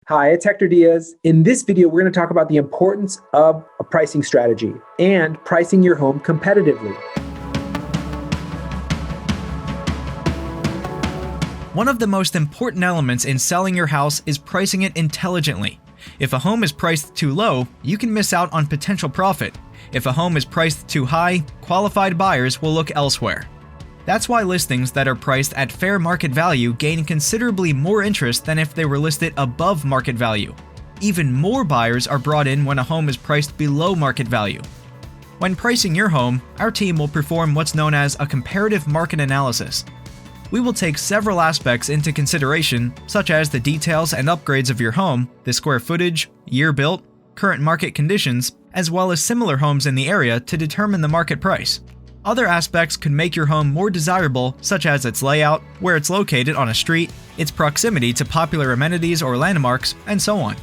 Hi, it's Hector Diaz. In this video, we're going to talk about the importance of a pricing strategy and pricing your home competitively. One of the most important elements in selling your house is pricing it intelligently. If a home is priced too low, you can miss out on potential profit. If a home is priced too high, qualified buyers will look elsewhere. That's why listings that are priced at fair market value gain considerably more interest than if they were listed above market value. Even more buyers are brought in when a home is priced below market value. When pricing your home, our team will perform what's known as a comparative market analysis. We will take several aspects into consideration, such as the details and upgrades of your home, the square footage, year built, current market conditions, as well as similar homes in the area to determine the market price. Other aspects could make your home more desirable, such as its layout, where it's located on a street, its proximity to popular amenities or landmarks, and so on.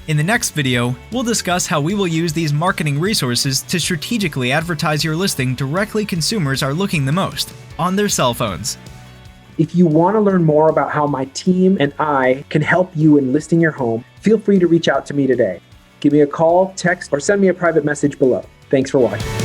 In the next video, we'll discuss how we will use these marketing resources to strategically advertise your listing directly consumers are looking the most, on their cell phones. If you want to learn more about how my team and I can help you in listing your home, feel free to reach out to me today. Give me a call, text, or send me a private message below. Thanks for watching.